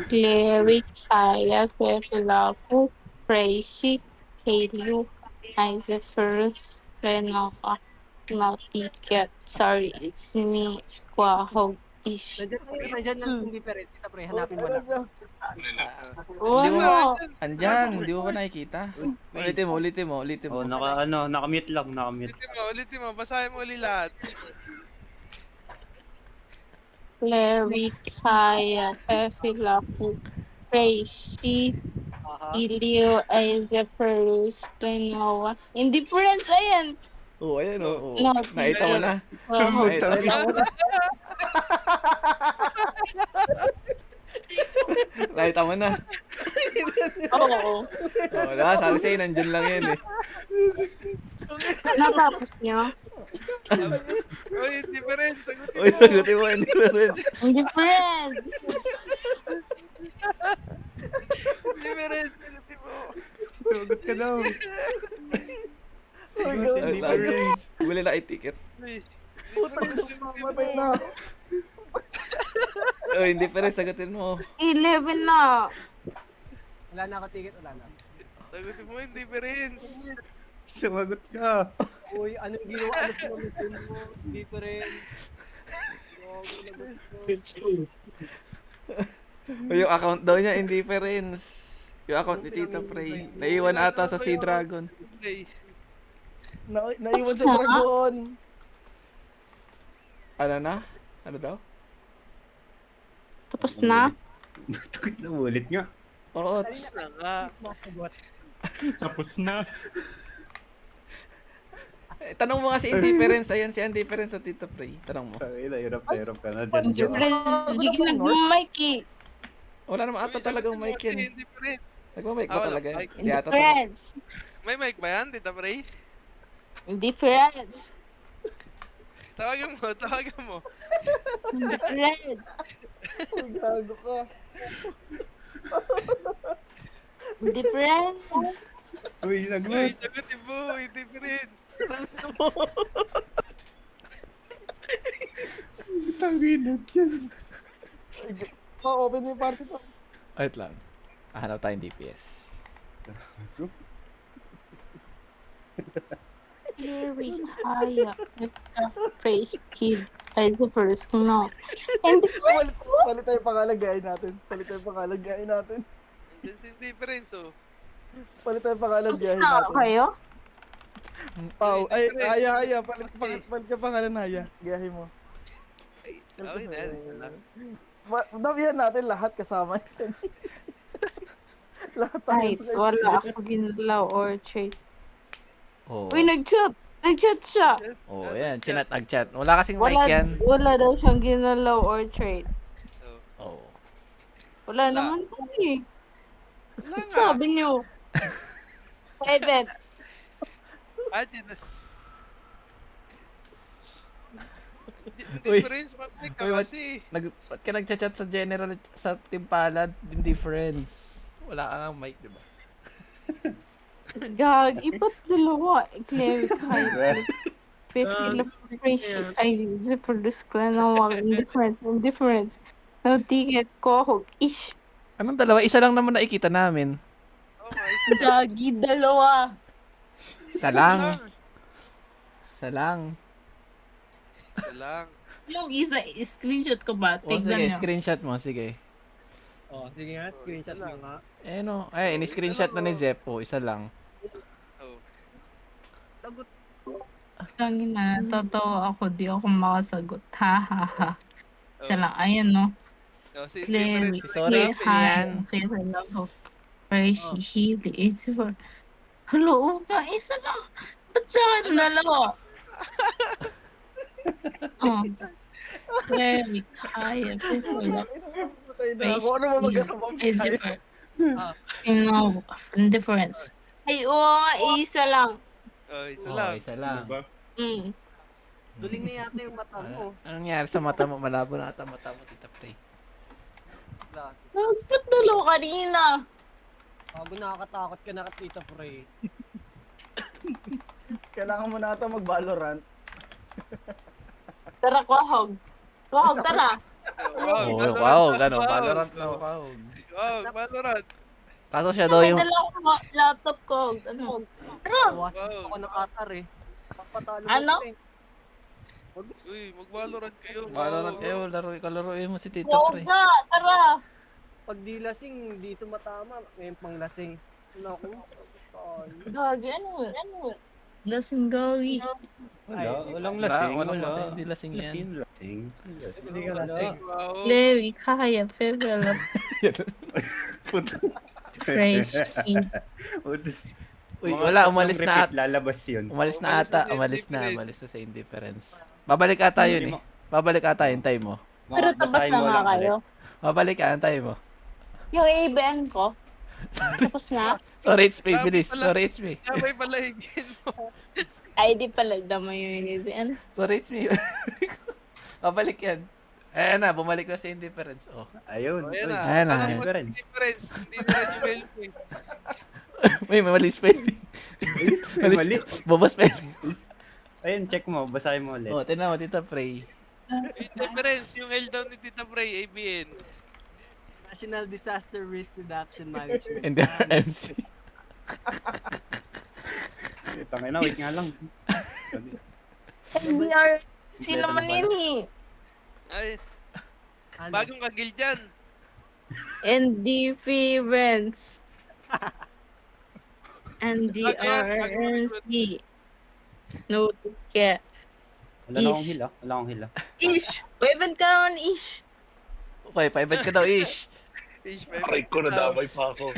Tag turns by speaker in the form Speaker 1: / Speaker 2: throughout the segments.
Speaker 1: Cleric, Haya, Fefilafu, Reishi, Haley, Iseferus, Renova, Nautica. Sorry, it's me, Quahog Ish.
Speaker 2: Nandiyan lang si difference. Ito pre, hanapin mo lang.
Speaker 3: Hindi mo ma...
Speaker 1: Wala.
Speaker 3: Andyan, hindi mo ba nakikita?
Speaker 2: Wait.
Speaker 3: Ulitin mo.
Speaker 4: Oh, naka-mute lang, naka-mute.
Speaker 5: Ulitin mo. Basahin mo uli lahat.
Speaker 1: Cleric, Haya, Fefilafu, Reishi, Ilio, Iseferus, Renova. Indifference, ayan.
Speaker 3: Oo, ayan oo. Naita mo
Speaker 1: Nautica.
Speaker 3: na.
Speaker 1: Quahog
Speaker 3: Naita mo na. Nakita mo na.
Speaker 1: Oo.
Speaker 3: Oo, diba? Sabi sa'yo, nandyan lang yan eh.
Speaker 1: Natapos niyo?
Speaker 5: Uy, difference. Sagutin
Speaker 3: Uy,
Speaker 5: mo.
Speaker 3: sagutin mo, indifference.
Speaker 1: Indifference.
Speaker 5: Difference. Sagutin mo.
Speaker 2: Sugot ka daw.
Speaker 3: Indifference. Buli na i-ticket.
Speaker 5: Uy,
Speaker 6: Putang
Speaker 5: difference.
Speaker 6: ina,
Speaker 5: Sagutin
Speaker 6: mamatay
Speaker 5: mo.
Speaker 6: na.
Speaker 3: Oh, indifference, sagutin mo.
Speaker 1: 11 na.
Speaker 2: Wala na ako ticket, wala na.
Speaker 5: Sagutin mo yung difference.
Speaker 2: Sumagot ka. Uy, anong ginawa? Ano pinamutin mo? Difference.
Speaker 3: Yung account daw niya, indifference. Yung account ni Tita Prey. Naiwan ata sa Sea Dragon.
Speaker 5: Play.
Speaker 6: Naiwan sa dragon.
Speaker 3: Ano na? Ano daw?
Speaker 1: Tapos na?
Speaker 4: Ulit nga.
Speaker 3: Oo.
Speaker 5: Tapos na nga.
Speaker 4: Tapos na.
Speaker 3: Tanong mo nga si Indifference. Ayan si Indifference sa Tita Prey. Tanong mo.
Speaker 4: Hirap ka na dyan.
Speaker 1: Indifference. Sige, nag-mic eh.
Speaker 3: Wala naman ata talagang mic yan.
Speaker 5: Indifference.
Speaker 3: Nagmamic ba
Speaker 5: Ah, wala
Speaker 3: talaga?
Speaker 5: mic.
Speaker 3: Hindi ata talaga.
Speaker 1: Indifference.
Speaker 5: May mic ba yan, Tita Prey?
Speaker 1: Indifference.
Speaker 5: Tawagan mo.
Speaker 1: Indifference.
Speaker 6: Uy, gago ka.
Speaker 1: Indifference.
Speaker 4: Uy,
Speaker 5: Uy, sagutin mo. Indifference.
Speaker 4: Tanginag yan.
Speaker 6: Open mo yung party pa.
Speaker 3: Wait lang. Hanap tayong DPS.
Speaker 1: Cleric, Haya, Face Kid, Iseferus, no. Indifference.
Speaker 6: Palit tayo pangalan, gayahin natin. Palit tayo pangalan, gayahin natin.
Speaker 5: Diyan si Indifference, oh.
Speaker 6: Palit tayo pangalan,
Speaker 1: Tapos
Speaker 6: gayahin
Speaker 1: na
Speaker 6: natin.
Speaker 1: kayo?
Speaker 6: Pau, ay, haya. Palit ka pangalan, haya. Gayahin mo.
Speaker 5: Ay, okay na yan. Ito lang.
Speaker 6: Nabihan natin lahat kasama. Lahat tayo.
Speaker 1: Kahit wala ako ginalaw or trade.
Speaker 3: Oo.
Speaker 1: Uy, nag-chat! Nag-chat siya!
Speaker 3: Oo, yan. Nag-chat. Wala kasing mic yan.
Speaker 1: Wala daw siyang ginalaw or trade.
Speaker 3: Oo.
Speaker 1: Wala
Speaker 5: Wala.
Speaker 1: naman po eh.
Speaker 5: Wala nga.
Speaker 1: Sabi niyo. Private.
Speaker 5: Ah, dyan.
Speaker 3: Uy.
Speaker 5: Indifference, mag-mic ka
Speaker 3: Uy,
Speaker 5: kasi.
Speaker 3: Ba't ka nag-chat sa general sa Team Palad? Indifference. Wala ka ng mic, di ba?
Speaker 1: Gagi, ba't dalawa? Cleric, hybrid. Fifty illustration. Ay, produce ko na ng mga indifference. No ticket ko, hog. Ish.
Speaker 3: Anong dalawa? Isa lang naman nakikita namin.
Speaker 5: Oh my
Speaker 1: Gagi, dalawa.
Speaker 3: Isa lang. Isa lang.
Speaker 5: Ito lang.
Speaker 1: Yung isa, screenshot ko ba?
Speaker 3: O
Speaker 1: Tignan
Speaker 3: sige,
Speaker 1: nyo.
Speaker 3: screenshot mo. Sige.
Speaker 2: Oh, sige nga, screenshot mo nga.
Speaker 3: Eh no. Ay, ini-screenshot na ni Zeppo. Isa lang.
Speaker 5: Oh.
Speaker 1: Tangin na, tatawa ako, di ako makasagot. Ha, ha, ha. Isa
Speaker 5: Oh.
Speaker 1: lang, ayan no.
Speaker 5: Oh, si
Speaker 1: Cleric,
Speaker 5: Indifference.
Speaker 3: Sorry,
Speaker 1: hi.
Speaker 3: yan.
Speaker 1: Okay, lang ako. Fresh, Healy, is for... Hello, isa lang. Ba't sa akin dalawa? Oh. Cleric, hi.
Speaker 6: Patay na ako. Ano ba magkakabang
Speaker 1: Is
Speaker 6: tayo?
Speaker 1: for... No, indifference. Ay, oo nga, isa lang.
Speaker 5: Oh, isa
Speaker 3: Oo,
Speaker 5: lang.
Speaker 3: isa lang.
Speaker 1: Mm.
Speaker 2: Duling na yata yung mata mo.
Speaker 3: Anong nangyari sa mata mo? Malabo na ata mata mo, Tita Prey.
Speaker 2: Glasses.
Speaker 1: Ba't dalawa kanina?
Speaker 2: Bago nakakatakot ka na Tita Pre.
Speaker 6: Kailangan mo na ata mag-Valorant.
Speaker 1: Tara, Quahog. Quahog, tara.
Speaker 5: Wow,
Speaker 3: Oh,
Speaker 5: Valorant
Speaker 3: wow,
Speaker 5: na,
Speaker 3: gano'n.
Speaker 5: wow.
Speaker 3: Valorant na, wow.
Speaker 5: Wow, Valorant.
Speaker 3: Kaso siya daw
Speaker 1: May
Speaker 3: yung...
Speaker 1: dala akong laptop ko. Ano? Tara!
Speaker 2: Tawas
Speaker 5: Wow.
Speaker 2: ako ng atar eh. Patalo mo
Speaker 1: Ano?
Speaker 2: sila eh.
Speaker 5: Uy, mag-Valorant kayo.
Speaker 3: Valorant
Speaker 5: wow.
Speaker 3: kayo, kalaruin mo si Tita
Speaker 1: Huwag
Speaker 3: Pre.
Speaker 1: na! Tara!
Speaker 2: Pag di lasing, dito matama. Ngayon pang lasing. Naku.
Speaker 1: Gagi, ano? Lasing gawi.
Speaker 4: Wala, walang
Speaker 3: Wala,
Speaker 4: lasing,
Speaker 3: walang
Speaker 4: wala.
Speaker 3: lasing, hindi lasing yan.
Speaker 4: Lasing.
Speaker 2: Hindi ka
Speaker 4: Wala.
Speaker 2: lasing.
Speaker 5: Wow.
Speaker 1: Lewi, kaya, develop,
Speaker 4: Puto.
Speaker 1: fresh,
Speaker 3: Uy,
Speaker 4: Mga
Speaker 3: wala,
Speaker 4: tatlong
Speaker 3: umalis na
Speaker 4: repeat, lalabas yun.
Speaker 3: Umalis na
Speaker 5: Umalis na
Speaker 3: ata,
Speaker 5: sa Indifference.
Speaker 3: umalis na sa Indifference. Babalik ata yun eh. Babalik ata, hintay mo.
Speaker 1: Pero tapos
Speaker 4: Basahin
Speaker 1: na
Speaker 4: mo
Speaker 1: nga
Speaker 4: lang
Speaker 1: kayo.
Speaker 4: ulit.
Speaker 3: Babalik ka, hintay mo.
Speaker 1: Yung ABM ko, tapos na.
Speaker 3: Sorry, HP,
Speaker 5: Dami
Speaker 3: bilis.
Speaker 5: pala.
Speaker 3: Sorry, HP.
Speaker 5: Sabay pala higin mo.
Speaker 1: Ay, di pala dama yung ABM.
Speaker 3: Sorry, HP. Babalik yan. Ayan na, bumalik na sa Indifference. Oh.
Speaker 4: Ayun.
Speaker 5: Ayan
Speaker 4: Uy,
Speaker 5: na.
Speaker 3: Ayan na.
Speaker 5: Tanong mo
Speaker 4: Difference.
Speaker 5: difference. Hindi na yung help eh.
Speaker 3: May mali spelling.
Speaker 4: Ay, mali.
Speaker 3: Bobos spelling.
Speaker 4: Ayun, check mo. Basahin mo ulit.
Speaker 3: Oh, tingnan mo, Tita Prey.
Speaker 5: Yung difference, yung L down ni Tita Bray, ABN.
Speaker 2: National Disaster Risk Reduction Management.
Speaker 3: And their MC.
Speaker 4: Tangina, wait nga lang.
Speaker 1: NDR, sino man yun eh?
Speaker 5: Ay,
Speaker 2: Ano?
Speaker 5: bagong kagil dyan.
Speaker 1: Indifference. NDRNC. No, yeah.
Speaker 4: Wala na akong
Speaker 1: Ish.
Speaker 4: hila. Wala akong hila.
Speaker 1: Ish! Wavent ka naman, Ish!
Speaker 3: Okay, 5 ka daw, Ish.
Speaker 5: Ish,
Speaker 7: Aray ko, nadamay pa ako.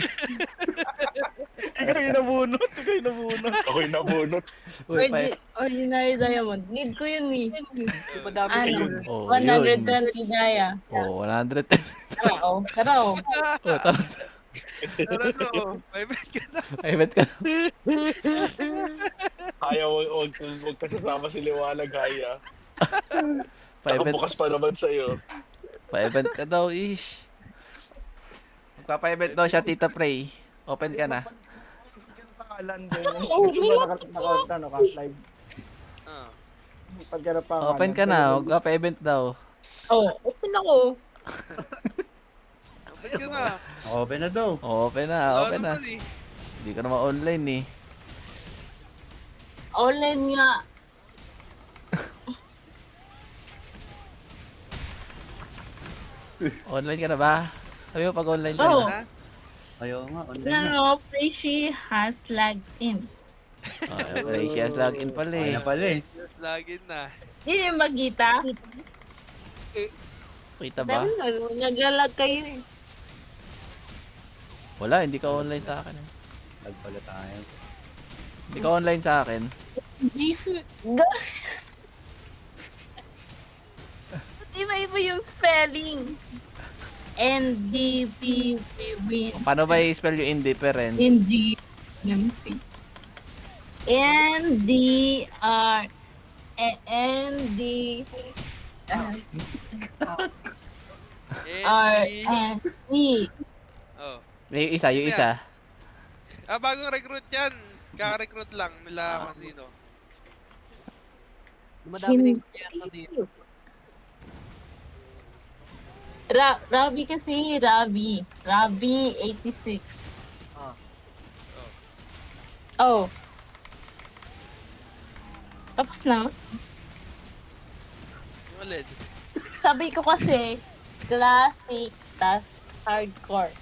Speaker 6: Ikaw yung nabunot. Ikaw yung nabunot.
Speaker 7: Ako'y nabunot.
Speaker 3: Uy,
Speaker 1: Ordinary diamond. Need ko yun eh.
Speaker 2: Di ba dami
Speaker 1: Ano?
Speaker 2: kayo?
Speaker 3: Oh,
Speaker 1: 120 daya.
Speaker 3: Oh, 110.
Speaker 1: Tara, oh. Tara, oh.
Speaker 3: Oh, tara.
Speaker 5: Pero ano, may bet ka na.
Speaker 3: 5 ka.
Speaker 7: Kaya huwag ka sasama si Liwanag, Haya.
Speaker 3: 5
Speaker 7: Nakabukas pa naman sa'yo.
Speaker 3: ka daw, Ish. Magpa-5 daw siya, Tita Prey. Open ka na.
Speaker 6: Pangalan din.
Speaker 1: Oh,
Speaker 6: Kasi ba naka-live?
Speaker 5: Ah.
Speaker 6: Pag ka na pangalan.
Speaker 3: Open ka na, magpa-event daw.
Speaker 1: Oh, open ako.
Speaker 5: Bet ka na.
Speaker 4: Open na daw.
Speaker 3: Open na, open na.
Speaker 5: Naman eh.
Speaker 3: Hindi ka naman online eh.
Speaker 1: Online nga.
Speaker 3: Online ka na ba? Sabi mo pag online ka
Speaker 1: Oh.
Speaker 3: na.
Speaker 5: Ha?
Speaker 4: Ayaw nga, online na.
Speaker 1: No, Preshi has lagged in.
Speaker 3: Okay, siya login pala eh.
Speaker 4: Kaya pala eh.
Speaker 5: Just login na.
Speaker 1: Hindi yung magita.
Speaker 3: Kita ba?
Speaker 1: Nagalag kayo eh.
Speaker 3: Wala, hindi ka online sa akin.
Speaker 4: Nagpala tayo.
Speaker 3: Hindi ka online sa akin.
Speaker 1: Iba-iba yung spelling. NDPP
Speaker 3: Paano ba i-spell yung indifferent?
Speaker 1: ND NDR ND RNE.
Speaker 5: Oh.
Speaker 3: Yung isa, yung isa.
Speaker 5: Ah, bagong recruit yan. Kaka-recruit lang nila Masino.
Speaker 2: Dumadami na yung gobyerno dito.
Speaker 1: Rabi kasi, Rabi 86.
Speaker 2: Ah.
Speaker 1: Oh. Tapos na.
Speaker 5: Yung OLED.
Speaker 1: Sabi ko kasi, classic, tas hardcore.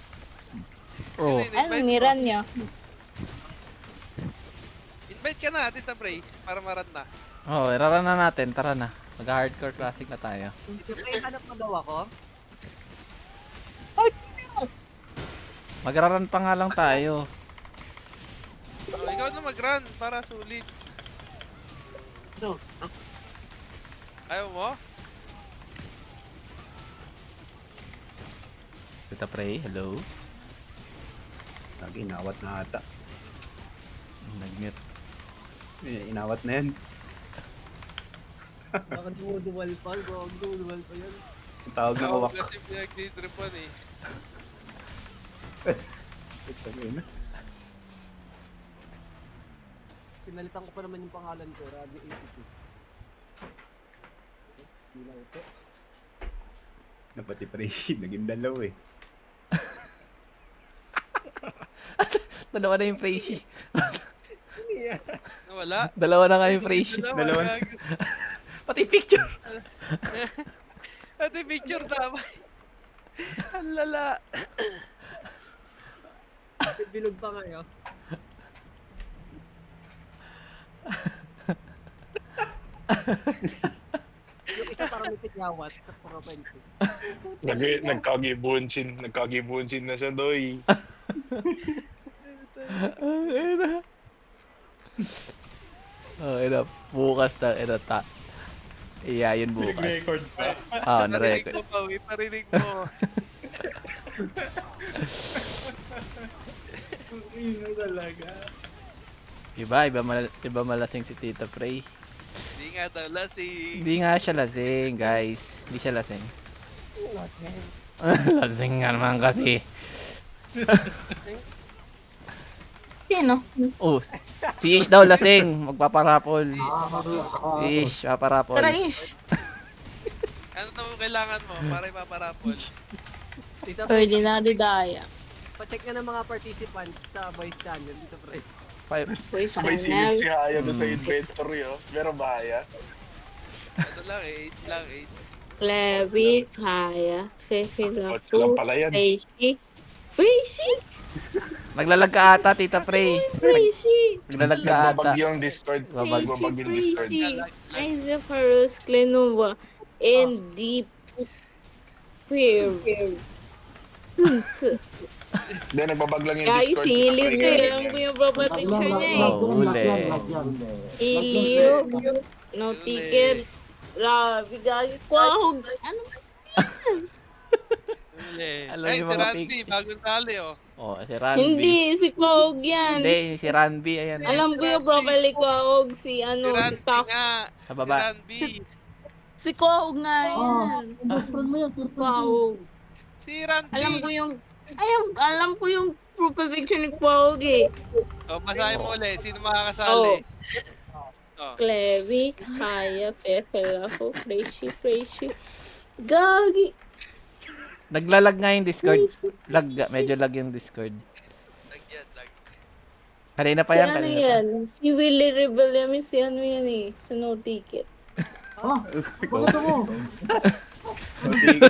Speaker 3: Oh.
Speaker 1: Ano, niran niya?
Speaker 5: Invite ka na, Tita Bray, para maran na.
Speaker 3: Oh, iraran na natin. Tara na. Mag-hardcore classic na tayo.
Speaker 2: May hanap mo daw ako?
Speaker 3: Magraran pa nga lang tayo.
Speaker 5: Oh, ikaw na mag-run para sulit.
Speaker 2: No.
Speaker 5: Ayaw mo?
Speaker 3: Tita Prey, hello.
Speaker 4: Inawat na ata.
Speaker 3: Nag-mute.
Speaker 4: Inawat na yan.
Speaker 2: Baka duduwal pa. Duduwal pa yan.
Speaker 4: Ang tawag na
Speaker 5: Ako
Speaker 4: kawak.
Speaker 5: kasi pinag-tripan eh.
Speaker 2: Pinalitan ko pa naman yung pangalan ko. Rabi 82. Hindi na ito.
Speaker 4: Na pati pre, naging dalaw eh.
Speaker 3: Dalawa na yung Fraizy.
Speaker 5: Nawala.
Speaker 3: Dalawa na nga yung Fraizy.
Speaker 4: Dalawa.
Speaker 5: Gago.
Speaker 3: Pati picture.
Speaker 5: Ate picture tama. Ang lala.
Speaker 2: Bilog pa ngayon. Yung isa parang may pinyawat sa profile ko.
Speaker 7: Nagkagibunsin na siya, doy.
Speaker 3: Ina. Bukas na. Ina ta. Iya, yun bukas.
Speaker 7: Nag-record pa.
Speaker 5: Parinig
Speaker 3: Na-record.
Speaker 5: mo, Pawi. Parinig mo.
Speaker 7: Talaga.
Speaker 3: Iba malasing si Tita Prey.
Speaker 5: Hindi nga daw lasing.
Speaker 3: Hindi nga siya lasing, guys. Hindi siya lasing. Lasing nga naman kasi.
Speaker 1: Sino?
Speaker 3: Oh, si Ish daw lasing. Magpaparapol. Ish, paparapol.
Speaker 1: Tara, Ish.
Speaker 5: Ano to kailangan mo para ipaparapol?
Speaker 2: Tita,
Speaker 1: Pwede na didaya.
Speaker 2: pa-check nga ng mga participants sa voice channel dito, pre.
Speaker 1: Voice
Speaker 7: Sabay
Speaker 1: channel.
Speaker 7: silip si Haya doon sa inventory, oh. Meron ba Haya?
Speaker 5: Ano lang, 8 lang, 8.
Speaker 1: Levi, Kaya, Fefe
Speaker 7: Ba't silang
Speaker 1: Lafu,
Speaker 7: pala yan?
Speaker 1: Fraizy. Fraizy?
Speaker 3: Naglalag ka ata, Tita Prey.
Speaker 1: Fraizy.
Speaker 3: Naglalag ka ata.
Speaker 7: Nagbabagyo ang Discord.
Speaker 3: Babag-
Speaker 7: Nagbabagyo ang Discord.
Speaker 1: Fraizy. Isaac Clenova. And Deep. Queer.
Speaker 7: Hindi, nagbabag lang yung
Speaker 1: Guys,
Speaker 7: Discord.
Speaker 1: silip ko.
Speaker 7: Kaya
Speaker 1: Alam ko yung profile picture niya eh.
Speaker 3: Oh, uli.
Speaker 1: Ilio. No ticket. Grabe, guys. Kwahog. Ano ba?
Speaker 5: Uli.
Speaker 3: Alam
Speaker 5: Ay,
Speaker 3: niyo
Speaker 5: si
Speaker 3: mga
Speaker 5: Randy,
Speaker 3: picture.
Speaker 5: bagong tali, oh.
Speaker 3: Oh, si Ranby.
Speaker 1: Hindi, si Kwahog yan.
Speaker 3: Hindi, si Ranby. Ayan.
Speaker 1: Alam ko yung profile ni Kwahog. Si
Speaker 5: Si
Speaker 1: ano, si
Speaker 5: Randy
Speaker 1: Taf.
Speaker 5: nga.
Speaker 3: Sa
Speaker 5: Si
Speaker 3: baba.
Speaker 5: Randy.
Speaker 1: Si Kwahog nga yan. Kwahog.
Speaker 5: Si Randy.
Speaker 1: Alam ko yung profile picture ni Kwahog eh.
Speaker 5: Oh, basahin mo ulit. Sino makakasali? Oh.
Speaker 1: Clevy, Kaya, Fefe, Lafu, Fraizy. Gagi.
Speaker 3: Naglalag nga yung Discord. Medyo lag yung Discord.
Speaker 5: Lagyan, lag.
Speaker 3: Kanina pa
Speaker 1: Si
Speaker 3: yan,
Speaker 1: ano
Speaker 3: kanina pa.
Speaker 1: yan? Si Willie Rebellion, si ano yan eh. Sa no ticket.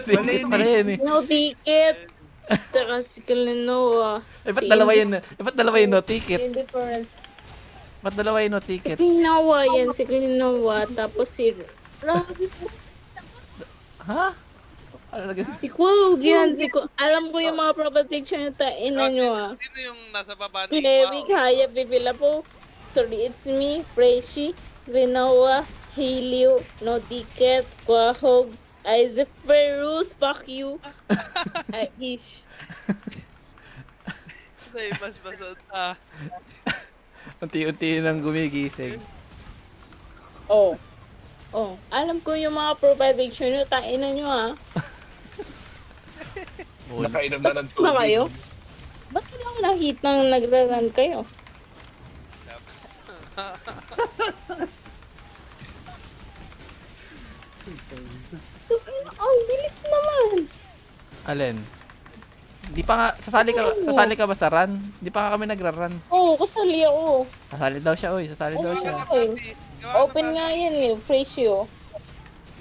Speaker 3: Ticket pala yun eh.
Speaker 1: No ticket. Tsaka si Kalinoa.
Speaker 3: Ba't dalawa yun? Ba't dalawa yun no ticket?
Speaker 1: Indifference.
Speaker 3: Ba't dalawa yun no
Speaker 1: Si
Speaker 3: ticket?
Speaker 1: Kalinoa yan, si Kalinoa. Tapos si...
Speaker 3: Ha? Ano lagi?
Speaker 1: Si Kwahog yan. Alam ko yung mga profile picture na ina nyo ah.
Speaker 5: Sino yung nasa baba ni
Speaker 1: Clevy,
Speaker 5: Wow?
Speaker 1: Kaya, Pipila po. Sorry, it's me, Fraizy, Rinoa, Helio, No Ticket, Kwahog, Isaac Ferus, fuck you. Ay, Ish.
Speaker 5: Ay, mas basot. Ah.
Speaker 3: Unti-unti nang gumigising.
Speaker 1: Oh. Oh, alam ko yung mga profile picture nyo, ina nyo ah.
Speaker 7: Nakainom na ng
Speaker 1: Ba
Speaker 7: tubig.
Speaker 1: kayo? Ba't lang nakita nang nagra-run kayo?
Speaker 5: Tapos,
Speaker 1: Ang bilis naman.
Speaker 3: Alin? Di pa nga, sasali ka ba sa run? Di pa nga kami nagra-run.
Speaker 1: Oo, kasali ako.
Speaker 3: Sasali daw siya, oy. Sasali daw
Speaker 5: gawa
Speaker 3: siya.
Speaker 5: ka na party. Gawa ka
Speaker 1: Open
Speaker 5: na
Speaker 1: nga
Speaker 5: party.
Speaker 1: yan eh, Fraizy oh.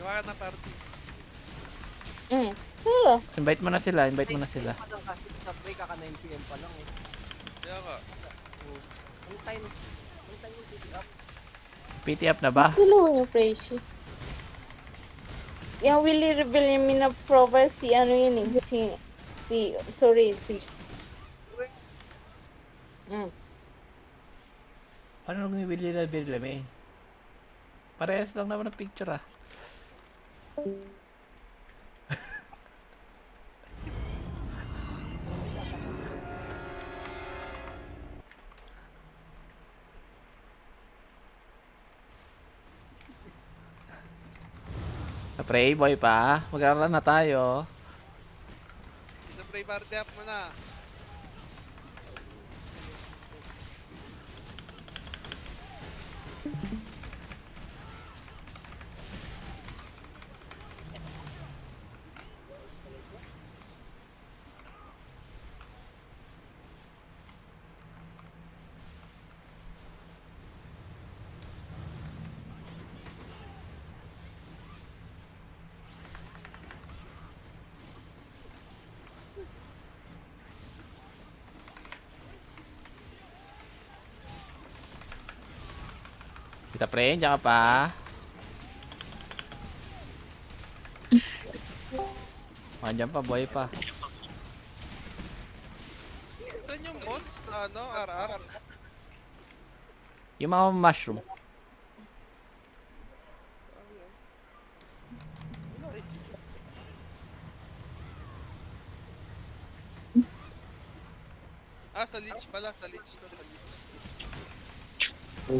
Speaker 5: Gawa ka na party.
Speaker 1: Tara.
Speaker 3: Invite mo na sila, invite mo na sila.
Speaker 2: Padang kasi sa break, kaka 9 PM pa lang eh.
Speaker 5: Kaya ka.
Speaker 2: Ang time yung city up.
Speaker 3: PT up na ba?
Speaker 1: Tulungan yung Fraizy. Yung Willie Rebellion na profile si ano yun eh, si
Speaker 3: Ano nung Willie na Birleme? Parehas lang naman ang picture ah. Sa Playboy pa, mag-aaral na tayo.
Speaker 5: Dito pre, party up mo na.
Speaker 3: Tita Pre, diyan ka pa. Diyan pa, boy pa.
Speaker 5: Saan yung boss? Ano, RR?
Speaker 3: Yung mga mushroom.
Speaker 5: Wala eh. Sa leech pala, sa leech. Sa leech.
Speaker 2: Safe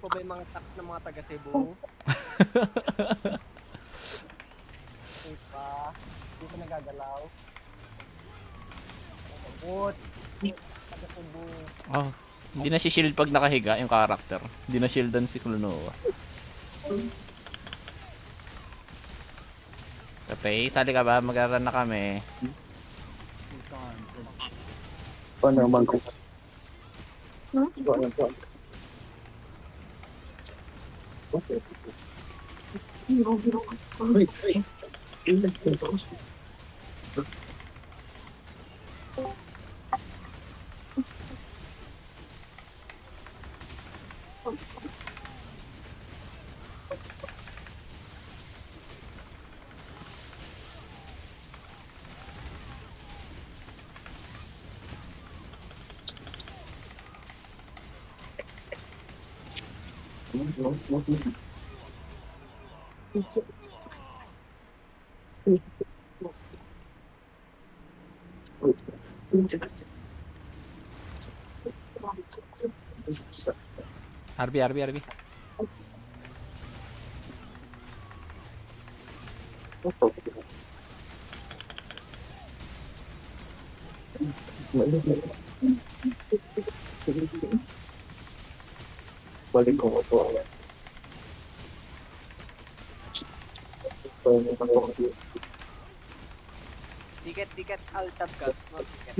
Speaker 2: po ba yung mga tax ng mga taga Cebu? Safe pa. Hindi pa nagagalaw. Abot. Taga Cebu.
Speaker 3: Oh, hindi na si shield pag nakahiga yung character. Hindi na shieldan si Klonoa. Kapay, sali ka ba? Mag-aral na kami.
Speaker 7: Paano naman ko?
Speaker 3: RB.
Speaker 7: Balik ko ito.
Speaker 2: Ticket, alt tab ka. No, ticket.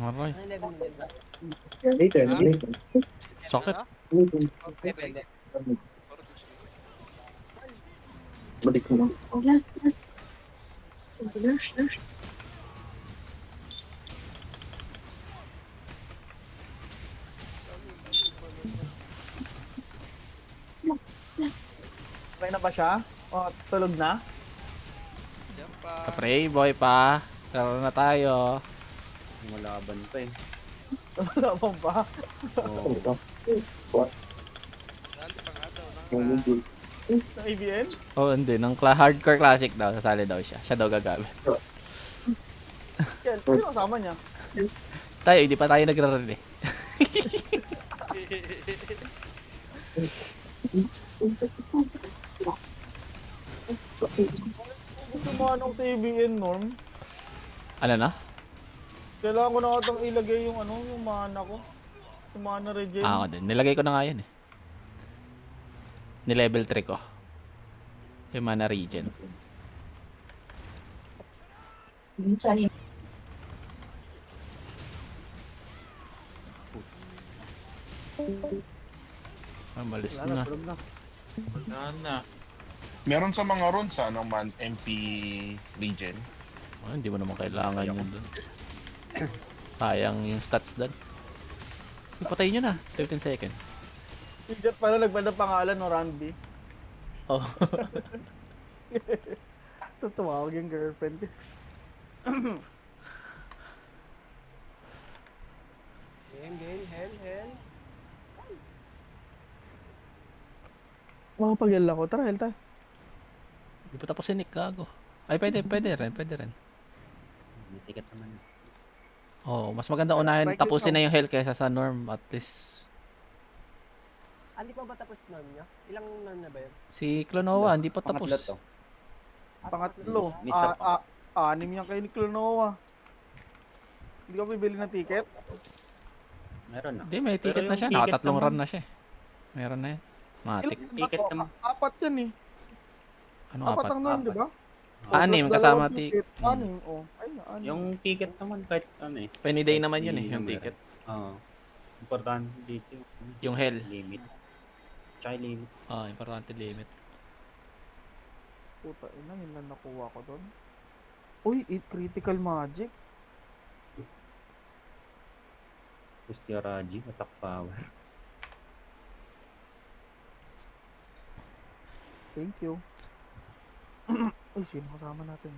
Speaker 3: Aray,
Speaker 2: Ano level nila?
Speaker 7: Later.
Speaker 3: sakit.
Speaker 2: Okay, pwede.
Speaker 7: Balik ko lang.
Speaker 6: Okay na ba siya? O, tulog na?
Speaker 5: Yan pa.
Speaker 3: Kapre, boy pa. Tara na tayo.
Speaker 4: Malaban pa eh.
Speaker 6: Wala pa ba?
Speaker 5: Dali pa nga daw. Nang
Speaker 6: Ng ABN?
Speaker 3: Oh, hindi. Nang hardcore classic daw. Sasali daw siya. Siya daw gagamit.
Speaker 6: Kel, sino kasama niya?
Speaker 3: Tayo, hindi pa tayo nagra-run eh.
Speaker 6: Gusto mo anong sa ABN, Norm?
Speaker 3: Ano na?
Speaker 6: Kailangan ko na katang ilagay yung yung mana ko. Yung mana regen.
Speaker 3: Ako din. Nilagay ko na nga yan eh. Ni-level 3 ko. Yung mana regen. Malis
Speaker 6: Wala na,
Speaker 3: na.
Speaker 6: tulog na.
Speaker 7: Meron sa mga runs man MP Legion.
Speaker 3: Oh, hindi mo naman kailangan yun dun. Sayang yung stats dun. Patayin nyo na. 15 seconds.
Speaker 6: Si Jet pala nagbanda pangalan no Randy.
Speaker 3: Oh.
Speaker 6: Tumawag yung girlfriend.
Speaker 2: Hell.
Speaker 6: Makapag-yell ako. Tara, hell tayo.
Speaker 3: Di pa tapos si Nick, gago. Ay, pwede rin.
Speaker 4: May ticket naman.
Speaker 3: Oh, mas maganda unahin
Speaker 6: Strike
Speaker 3: tapusin
Speaker 6: it
Speaker 3: na yung hell kaysa sa norm at least
Speaker 2: Hindi pa ba tapos nun niya? Ilang nun na ba yun?
Speaker 3: Si Klonoa, hindi pa
Speaker 4: Pangatlo
Speaker 3: tapos.
Speaker 4: to.
Speaker 6: Pangatlo.
Speaker 4: Misa pa.
Speaker 6: Anim yan kayo ni Klonoa. Hindi ka bibili ng ticket?
Speaker 4: Meron na.
Speaker 3: Hindi, may ticket
Speaker 4: Pero
Speaker 3: na
Speaker 4: yung
Speaker 3: siya.
Speaker 4: ticket
Speaker 3: Nakatatlong
Speaker 4: naman-
Speaker 3: run na siya. Meron na yan. Matik.
Speaker 4: Ticket
Speaker 6: Ako,
Speaker 4: naman.
Speaker 6: apat yan eh.
Speaker 3: Ano
Speaker 6: Apat
Speaker 3: apat?
Speaker 6: ang nun, di ba?
Speaker 3: Anim,
Speaker 6: Tapos
Speaker 3: kasama
Speaker 6: dalawang
Speaker 3: ticket.
Speaker 6: Anim, oh. Ay, anim.
Speaker 4: Yung ticket naman kahit ano eh.
Speaker 3: Penny day naman yun eh,
Speaker 4: Hindi
Speaker 3: yung
Speaker 4: meron.
Speaker 3: ticket.
Speaker 4: Oo. Importante dito
Speaker 3: Yung hell.
Speaker 4: limit. Tsaka yung limit.
Speaker 3: Importante limit.
Speaker 6: Puta ina, yun lang nakuha ko doon. Uy, 8 critical magic.
Speaker 4: Kustia Raji, attack power.
Speaker 6: Thank you. Uy, sino kasama natin?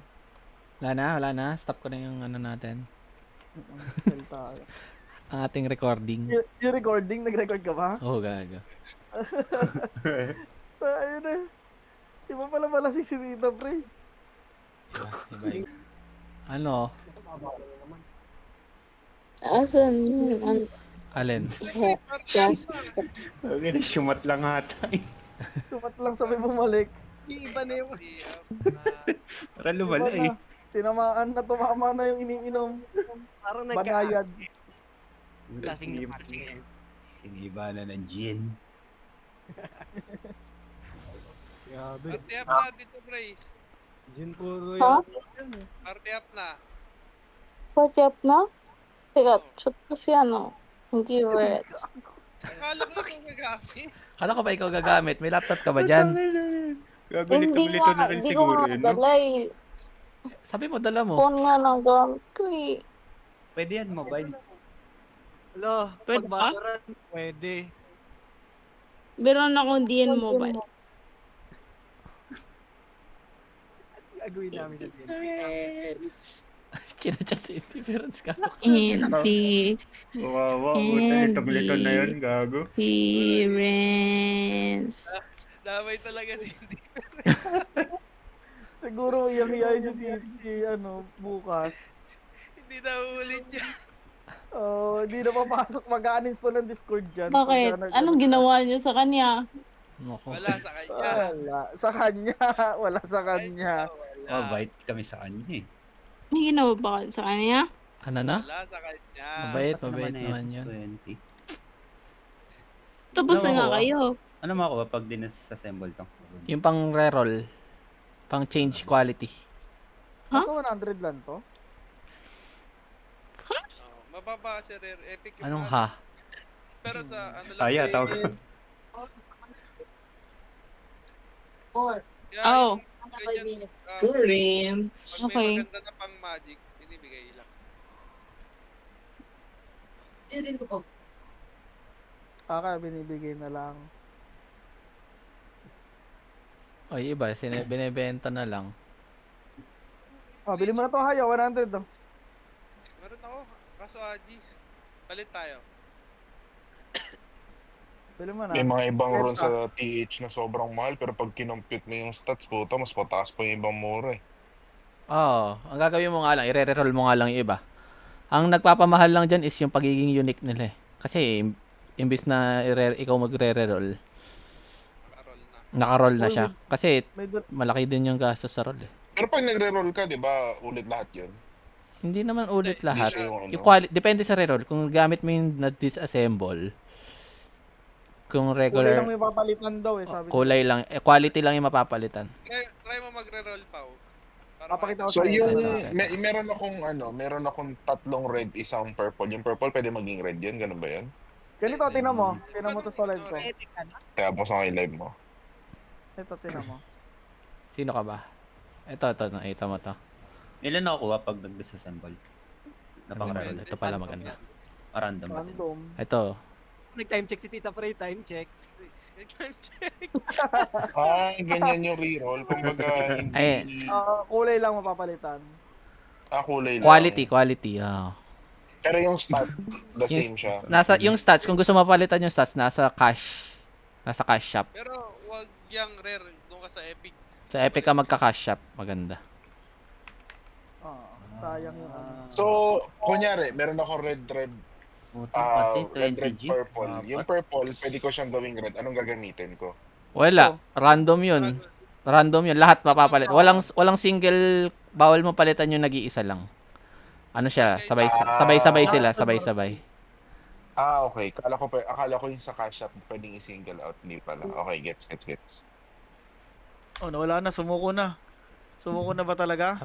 Speaker 3: Wala na. Stop ko na yung ano natin.
Speaker 6: Spell tayo.
Speaker 3: Ang ating recording.
Speaker 6: Yung recording, nag-record ka ba?
Speaker 3: Oh, gaga.
Speaker 6: Tayo na. Iba pala si Tita, pre.
Speaker 3: Iba. Ano?
Speaker 1: Asan yun?
Speaker 3: Alin?
Speaker 1: Yes.
Speaker 4: Okay na, sumat lang ata.
Speaker 6: Sumat lang sabi bumalik.
Speaker 2: Iba na yung...
Speaker 4: Para
Speaker 6: Iba na. Tinamaan na, tumama na yung iniinom.
Speaker 2: Parang
Speaker 6: Banayad.
Speaker 2: Lasing na parang ngayon.
Speaker 4: Siniba na ng gin.
Speaker 2: Grabe.
Speaker 5: Party up na dito, pre.
Speaker 2: Gin puro
Speaker 1: Ha?
Speaker 2: yan.
Speaker 5: Party up na.
Speaker 1: Party up na? Teka, shot kasi ano. Hindi red.
Speaker 5: Akala ko ikaw gagamit.
Speaker 3: Kala ko ba ikaw gagamit? May laptop ka ba dyan?
Speaker 1: Hindi nga, hindi ko nga nadala eh.
Speaker 3: Sabi mo, dala mo.
Speaker 1: Phone nga lang gamit ko eh.
Speaker 4: Pwede yan, mobile.
Speaker 2: Alo,
Speaker 1: Pwede
Speaker 2: pag
Speaker 1: ba?
Speaker 2: Valorant, pwede.
Speaker 1: Meron akong DN mobile.
Speaker 2: Gagawin namin sa din.
Speaker 3: Chinachat sa interference ka.
Speaker 1: Hindi.
Speaker 4: Wawa, gago.
Speaker 1: Experience.
Speaker 5: Damay talaga si Hindi.
Speaker 6: Siguro iyak-iyayin si bukas.
Speaker 5: Hindi na uulit niya.
Speaker 6: Oh, hindi na papasok mag-uninstall ng Discord dyan.
Speaker 1: Bakit? Anong ginawa niyo sa kanya?
Speaker 3: Nako.
Speaker 5: Wala sa kanya.
Speaker 6: Wala. Sa kanya. Wala sa kanya.
Speaker 5: Wala.
Speaker 4: Mabait kami sa kanya eh.
Speaker 1: May ginawa ba kayo sa kanya?
Speaker 3: Ano na?
Speaker 5: Wala sa kanya.
Speaker 3: Mabait
Speaker 4: Dapat
Speaker 3: naman yun.
Speaker 4: 20.
Speaker 1: Tapos na
Speaker 4: Ano
Speaker 1: nga
Speaker 4: ba?
Speaker 1: kayo.
Speaker 4: Ano makuha pag dinas-assemble to?
Speaker 3: Yung pang reroll. Pang change quality.
Speaker 1: Ha?
Speaker 6: Nasa 100 lang to?
Speaker 5: Oh, mababa kasi rare epic yung
Speaker 3: Anong
Speaker 5: ano.
Speaker 3: ha?
Speaker 5: Pero sa ano lang.
Speaker 4: Aya,
Speaker 5: eh,
Speaker 4: tawag.
Speaker 5: kaya
Speaker 1: Oh.
Speaker 5: yung ganyan, pag
Speaker 1: Okay.
Speaker 5: may maganda na pang magic, binibigay lang.
Speaker 6: Kaya binibigay na lang.
Speaker 3: O, yung iba, binibenta na lang.
Speaker 6: Oh, bili mo na to, Haya. 100 to.
Speaker 5: Meron ako. Kaso Aji. Palit tayo.
Speaker 6: Bili mo na.
Speaker 7: May mga ibang runs sa TH na sobrang mahal, pero pag kinompute mo yung stats, puta, mas pataas pa yung ibang mura eh.
Speaker 3: Oo. Ang gagawin mo nga lang, i-reroll mo nga lang yung iba. Ang nagpapamahal lang dyan is yung pagiging unique nila eh. Kasi, imbis na ikaw magre-reroll,
Speaker 5: Parol na.
Speaker 3: naka-roll na siya. Kasi,
Speaker 6: May dal-
Speaker 3: malaki din yung gastos sa roll eh.
Speaker 7: Pero pag nagre-roll ka, di ba, ulit lahat yun?
Speaker 3: Hindi naman ulit
Speaker 5: Hindi
Speaker 3: lahat.
Speaker 7: siya yung ano.
Speaker 3: Yung depende sa reroll. Kung gamit mo yung na-disassemble, kung
Speaker 6: Kulay lang
Speaker 3: regular,
Speaker 6: may papalitan daw eh, sabi
Speaker 3: kulay lang, quality lang yung mapapalitan.
Speaker 5: Try mo magre-roll pa. Para
Speaker 6: Papakita ko
Speaker 7: So
Speaker 6: sa'yo.
Speaker 7: yung,
Speaker 3: Ito.
Speaker 7: meron akong tatlong red, isang purple. Yung purple pwede maging red yun, ganun ba yun?
Speaker 6: Ganito, tinan mo. Tinan mo to sa live ko.
Speaker 7: Kaya mo sa akin live mo.
Speaker 6: Ito, tinan mo.
Speaker 3: Sino ka ba? Ito, nakita mo to.
Speaker 4: Ilan nakukuha pag nag-disassemble?
Speaker 3: Napaka-roll. Ito pala maganda.
Speaker 4: Random ba din?
Speaker 6: Random.
Speaker 3: Ito,
Speaker 2: Nag-time check si Tita Pre, time check.
Speaker 7: Ganyan yung reroll. Kumbaga, hindi...
Speaker 3: Ay.
Speaker 6: Kulay lang mapapalitan.
Speaker 7: kulay lang.
Speaker 3: quality.
Speaker 7: Pero yung stat, the
Speaker 3: Yung
Speaker 7: same siya.
Speaker 3: Yung stats, kung gusto mo mapalitan yung stats, nasa cash shop.
Speaker 5: Pero wag yung rare. Doon ka sa epic.
Speaker 3: Sa Epic ka magka-cash shop. Maganda.
Speaker 6: Sayang yung ano.
Speaker 7: So, kunyari, meron ako red,
Speaker 4: Pati
Speaker 7: Red,
Speaker 4: 20
Speaker 7: red,
Speaker 4: G.
Speaker 7: purple. Yung purple, pwede ko siyang gawing red. Anong gagamitin ko?
Speaker 3: Wala, random 'yun. Random 'yun, lahat mapapalit. Walang single, bawal mo palitan yung nag-iisa lang. Ano siya, sabay-sabay sila, sabay-sabay.
Speaker 7: Okay. Akala ko yung sa cash shop pwedeng i-single out. Hindi pala. Okay, gets.
Speaker 6: Oh, nawala na. Sumuko na. Sumuko na ba talaga?